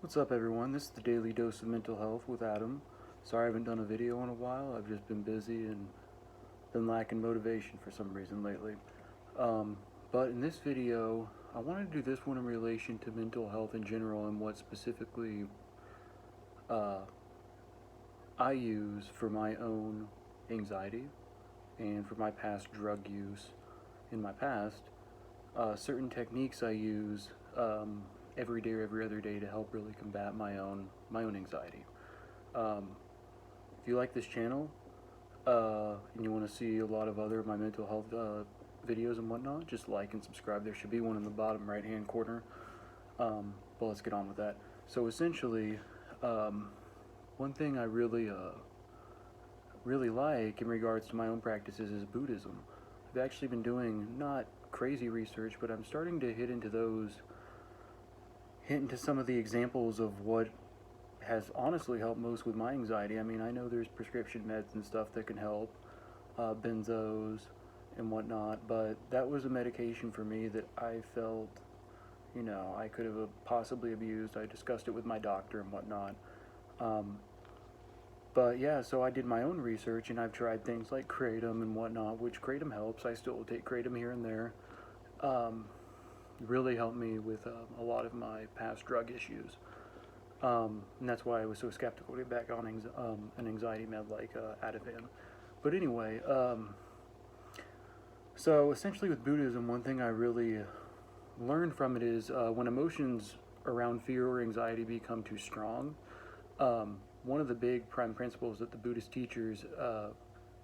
What's up, everyone? This is the Daily Dose of Mental Health with Adam. Sorry I haven't done a video in a while. I've just been busy and been lacking motivation for some reason lately. Um, but in this video, I wanted to do this one in relation to mental health in general and what specifically uh, I use for my own anxiety and for my past drug use in my past. Certain techniques I use every day or every other day to help really combat my own anxiety. Um, if you like this channel and you want to see a lot of other my mental health videos and whatnot, just like and subscribe. There should be one in the bottom right hand corner. But let's get on with that. So essentially, um, one thing I really like in regards to my own practices is Buddhism. I've actually been doing not crazy research, but I'm starting to hit into some of the examples of what has honestly helped most with my anxiety. I mean, I know there's prescription meds and stuff that can help, benzos and whatnot, but that was a medication for me that I felt, I could have possibly abused. I discussed it with my doctor and whatnot. Um, but yeah, so I did my own research and I've tried things like kratom and whatnot, which kratom helps. I still take kratom here and there. Um, really helped me with a lot of my past drug issues. And that's why I was so skeptical to get back on an anxiety med like Ativan. But anyway, so essentially with Buddhism, one thing I really learned from it is when emotions around fear or anxiety become too strong, one of the big prime principles that the Buddhist teachers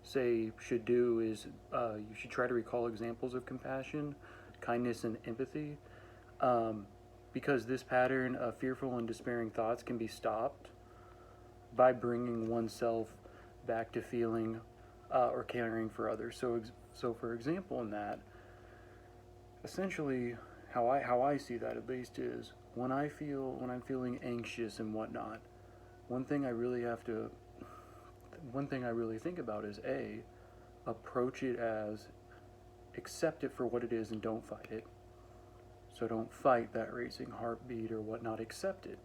say should do is you should try to recall examples of compassion, kindness, and empathy. Um, because this pattern of fearful and despairing thoughts can be stopped by bringing oneself back to feeling or caring for others. So for example, in that, essentially, how I see that at least is when I'm feeling anxious and whatnot. One thing I really have to, one thing I really think about is approach it as accept it for what it is and don't fight it. So don't fight that racing heartbeat or whatnot. Accept it.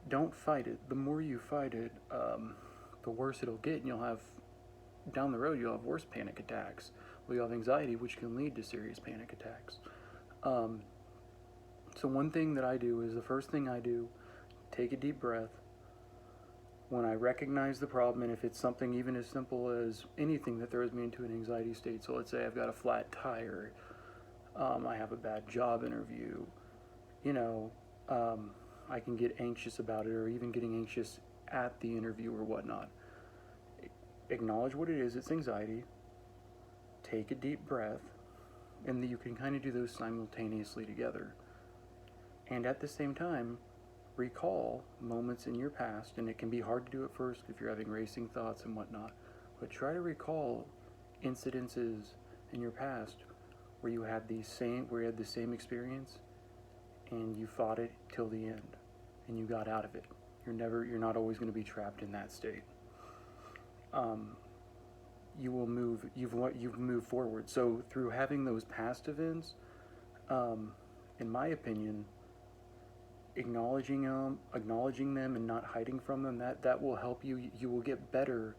Don't fight it. The more you fight it, the worse it'll get, and down the road you'll have worse panic attacks. Well, you'll have anxiety, which can lead to serious panic attacks. Um, so one thing that I do is the first thing I do, take a deep breath. When I recognize the problem, and if it's something even as simple as anything that throws me into an anxiety state, so let's say I've got a flat tire, I have a bad job interview, you know, I can get anxious about it or even getting anxious at the interview or whatnot. Acknowledge what it is, it's anxiety, take a deep breath, and you can kind of do those simultaneously together. And at the same time, recall moments in your past, and it can be hard to do at first if you're having racing thoughts and whatnot, but try to recall incidences in your past where you had the same experience and you fought it till the end and you got out of it. You're not always going to be trapped in that state. You've moved forward. So through having those past events, in my opinion, acknowledging them and not hiding from them, that will help you. You will get better.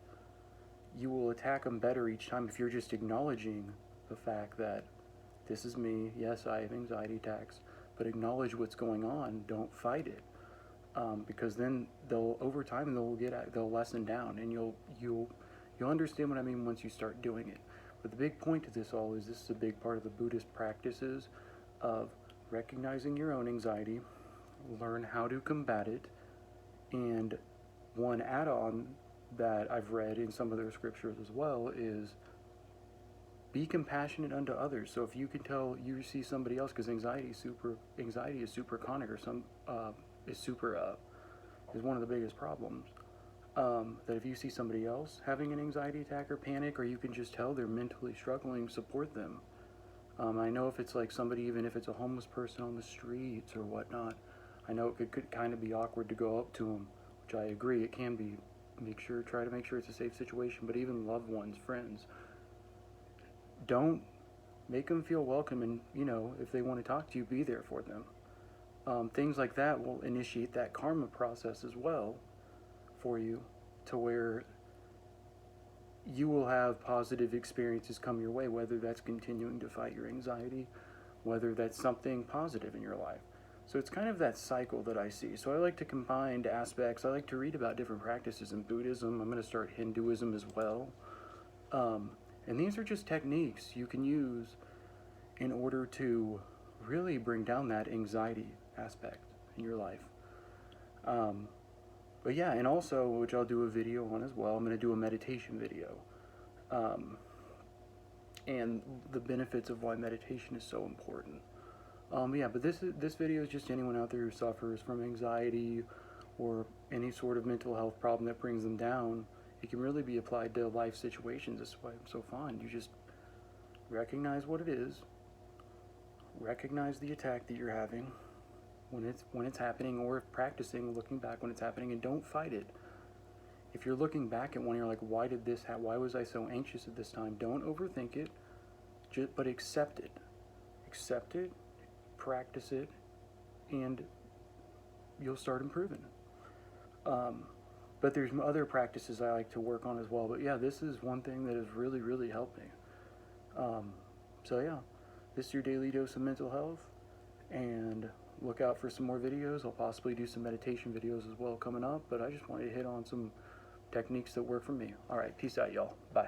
You will attack them better each time if you're just acknowledging the fact that this is me. Yes, I have anxiety attacks, but acknowledge what's going on. Don't fight it, because then over time they'll lessen down, and you'll understand what I mean once you start doing it. But the big point to this all is this is a big part of the Buddhist practices of recognizing your own anxiety, learn how to combat it, and one add-on that I've read in some of their scriptures as well is be compassionate unto others. So if you can tell you see somebody else, because anxiety is super chronic, or is one of the biggest problems. That if you see somebody else having an anxiety attack or panic, or you can just tell they're mentally struggling, support them. I know if it's like somebody, even if it's a homeless person on the streets or whatnot, I know it could kind of be awkward to go up to them, which I agree, it can be. Try to make sure it's a safe situation, but even loved ones, friends, don't make them feel welcome, and if they want to talk to you, be there for them. things like that will initiate that karma process as well for you, to where you will have positive experiences come your way, whether that's continuing to fight your anxiety, whether that's something positive in your life. So it's kind of that cycle that I see. So I like to combine aspects. I like to read about different practices in Buddhism. I'm going to start Hinduism as well. And these are just techniques you can use in order to really bring down that anxiety aspect in your life. But yeah, and also, which I'll do a video on as well, I'm going to do a meditation video. And the benefits of why meditation is so important. Yeah, but this video is just anyone out there who suffers from anxiety or any sort of mental health problem that brings them down. It can really be applied to life situations. That's why I'm so fun. You just recognize what it is, recognize the attack that you're having when it's happening, or if practicing looking back when it's happening, and don't fight it. If you're looking back at one, you're like, why did this happen? Why was I so anxious at this time? Don't overthink it, but accept it. Accept it, practice it, and you'll start improving. But there's other practices I like to work on as well. But yeah, this is one thing that has really, really helped me. So yeah, this is your daily dose of mental health, and look out for some more videos. I'll possibly do some meditation videos as well coming up, but I just wanted to hit on some techniques that work for me. All right, peace out, y'all. Bye.